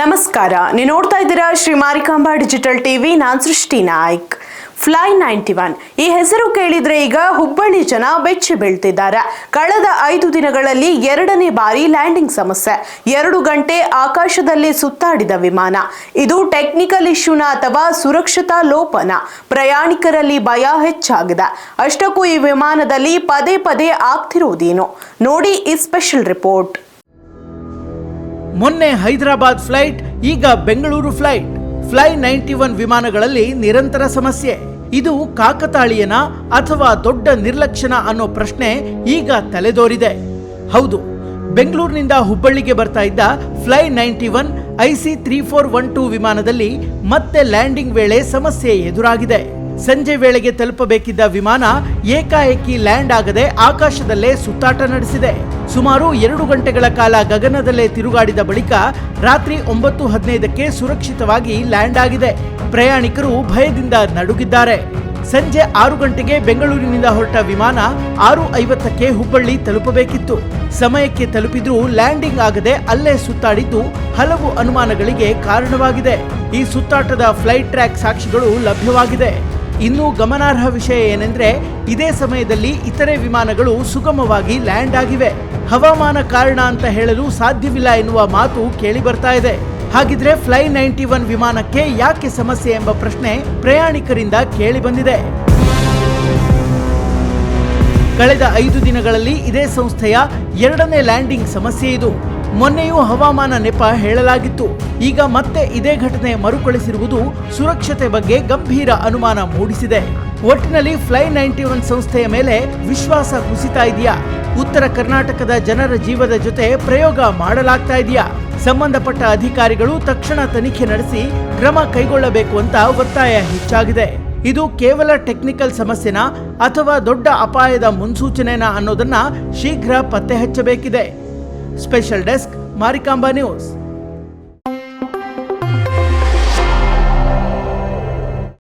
ನಮಸ್ಕಾರ, ನೀವು ನೋಡ್ತಾ ಇದ್ದೀರಾ ಶ್ರೀ ಮಾರಿಕಾಂಬಾ ಡಿಜಿಟಲ್ ಟಿವಿ. ನಾನು ಸೃಷ್ಟಿ ನಾಯ್ಕ್. ಫ್ಲೈ 91 ಈ ಹೆಸರು ಕೇಳಿದ್ರೆ ಈಗ ಹುಬ್ಬಳ್ಳಿ ಜನ ಬೆಚ್ಚಿ ಬೀಳ್ತಿದ್ದಾರೆ. ಕಳೆದ 5 ದಿನಗಳಲ್ಲಿ 2ನೇ ಬಾರಿ ಲ್ಯಾಂಡಿಂಗ್ ಸಮಸ್ಯೆ. 2 ಗಂಟೆ ಆಕಾಶದಲ್ಲಿ ಸುತ್ತಾಡಿದ ವಿಮಾನ. ಇದು ಟೆಕ್ನಿಕಲ್ ಇಶ್ಯೂನ ಅಥವಾ ಸುರಕ್ಷತಾ ಲೋಪನ? ಪ್ರಯಾಣಿಕರಲ್ಲಿ ಭಯ ಹೆಚ್ಚಾಗಿದೆ. ಅಷ್ಟಕ್ಕೂ ಈ ವಿಮಾನದಲ್ಲಿ ಪದೇ ಪದೇ ಆಗ್ತಿರೋದೇನು ನೋಡಿ ಈ ಸ್ಪೆಷಲ್ ರಿಪೋರ್ಟ್. ಮೊನ್ನೆ ಹೈದರಾಬಾದ್ ಫ್ಲೈಟ್, ಈಗ ಬೆಂಗಳೂರು ಫ್ಲೈಟ್. ಫ್ಲೈ 91 ವಿಮಾನಗಳಲ್ಲಿ ನಿರಂತರ ಸಮಸ್ಯೆ. ಇದು ಕಾಕತಾಳೀಯನ ಅಥವಾ ದೊಡ್ಡ ನಿರ್ಲಕ್ಷ್ಯನ ಅನ್ನೋ ಪ್ರಶ್ನೆ ಈಗ ತಲೆದೋರಿದೆ. ಹೌದು, ಬೆಂಗಳೂರಿನಿಂದ ಹುಬ್ಬಳ್ಳಿಗೆ ಬರ್ತಾ ಇದ್ದ ಫ್ಲೈ 91 IC 3412 ವಿಮಾನದಲ್ಲಿ ಮತ್ತೆ ಲ್ಯಾಂಡಿಂಗ್ ವೇಳೆ ಸಮಸ್ಯೆ ಎದುರಾಗಿದೆ. ಸಂಜೆ ವೇಳೆಗೆ ತಲುಪಬೇಕಿದ್ದ ವಿಮಾನ ಏಕಾಏಕಿ ಲ್ಯಾಂಡ್ ಆಗದೆ ಆಕಾಶದಲ್ಲೇ ಸುತ್ತಾಟ ನಡೆಸಿದೆ. ಸುಮಾರು 2 ಗಂಟೆಗಳ ಕಾಲ ಗಗನದಲ್ಲೇ ತಿರುಗಾಡಿದ ಬಳಿಕ ರಾತ್ರಿ 9:15ಕ್ಕೆ ಸುರಕ್ಷಿತವಾಗಿ ಲ್ಯಾಂಡ್ ಆಗಿದೆ. ಪ್ರಯಾಣಿಕರು ಭಯದಿಂದ ನಡುಗಿದ್ದಾರೆ. ಸಂಜೆ 6 ಗಂಟೆಗೆ ಬೆಂಗಳೂರಿನಿಂದ ಹೊರಟ ವಿಮಾನ 6:50ಕ್ಕೆ ಹುಬ್ಬಳ್ಳಿ ತಲುಪಬೇಕಿತ್ತು. ಸಮಯಕ್ಕೆ ತಲುಪಿದ್ರೂ ಲ್ಯಾಂಡಿಂಗ್ ಆಗದೆ ಅಲ್ಲೇ ಸುತ್ತಾಡಿದ್ದು ಹಲವು ಅನುಮಾನಗಳಿಗೆ ಕಾರಣವಾಗಿದೆ. ಈ ಸುತ್ತಾಟದ ಫ್ಲೈಟ್ ಟ್ರ್ಯಾಕ್ ಸಾಕ್ಷಿಗಳು ಲಭ್ಯವಾಗಿದೆ. ಇನ್ನು ಗಮನಾರ್ಹ ವಿಷಯ ಏನೆಂದ್ರೆ, ಇದೇ ಸಮಯದಲ್ಲಿ ಇತರೆ ವಿಮಾನಗಳು ಸುಗಮವಾಗಿ ಲ್ಯಾಂಡ್ ಆಗಿವೆ. ಹವಾಮಾನ ಕಾರಣ ಅಂತ ಹೇಳಲು ಸಾಧ್ಯವಿಲ್ಲ ಎನ್ನುವ ಮಾತು ಕೇಳಿ ಬರ್ತಾ ಇದೆ. ಹಾಗಿದ್ರೆ ಫ್ಲೈ 91 ವಿಮಾನಕ್ಕೆ ಯಾಕೆ ಸಮಸ್ಯೆ ಎಂಬ ಪ್ರಶ್ನೆ ಪ್ರಯಾಣಿಕರಿಂದ ಕೇಳಿ ಬಂದಿದೆ. ಕಳೆದ 5 ದಿನಗಳಲ್ಲಿ ಇದೇ ಸಂಸ್ಥೆಯ 2ನೇ ಲ್ಯಾಂಡಿಂಗ್ ಸಮಸ್ಯೆ ಇದು. ಮೊನ್ನೆಯೂ ಹವಾಮಾನ ನೆಪ ಹೇಳಲಾಗಿತ್ತು. ಈಗ ಮತ್ತೆ ಇದೇ ಘಟನೆ ಮರುಕಳಿಸಿರುವುದು ಸುರಕ್ಷತೆ ಬಗ್ಗೆ ಗಂಭೀರ ಅನುಮಾನ ಮೂಡಿಸಿದೆ. ಒಟ್ಟಿನಲ್ಲಿ ಫ್ಲೈ 91 ಸಂಸ್ಥೆಯ ಮೇಲೆ ವಿಶ್ವಾಸ ಕುಸಿತಾ ಇದೆಯಾ? ಉತ್ತರ ಕರ್ನಾಟಕದ ಜನರ ಜೀವದ ಜೊತೆ ಪ್ರಯೋಗ ಮಾಡಲಾಗ್ತಾ ಇದೆಯಾ? ಸಂಬಂಧಪಟ್ಟ ಅಧಿಕಾರಿಗಳು ತಕ್ಷಣ ತನಿಖೆ ನಡೆಸಿ ಕ್ರಮ ಕೈಗೊಳ್ಳಬೇಕು ಅಂತ ಒತ್ತಾಯ ಹೆಚ್ಚಾಗಿದೆ. ಇದು ಕೇವಲ ಟೆಕ್ನಿಕಲ್ ಸಮಸ್ಯೆನಾ ಅಥವಾ ದೊಡ್ಡ ಅಪಾಯದ ಮುನ್ಸೂಚನೆನಾ ಅನ್ನೋದನ್ನ ಶೀಘ್ರ ಪತ್ತೆ ಹಚ್ಚಬೇಕಿದೆ. Special desk, Marikamba news.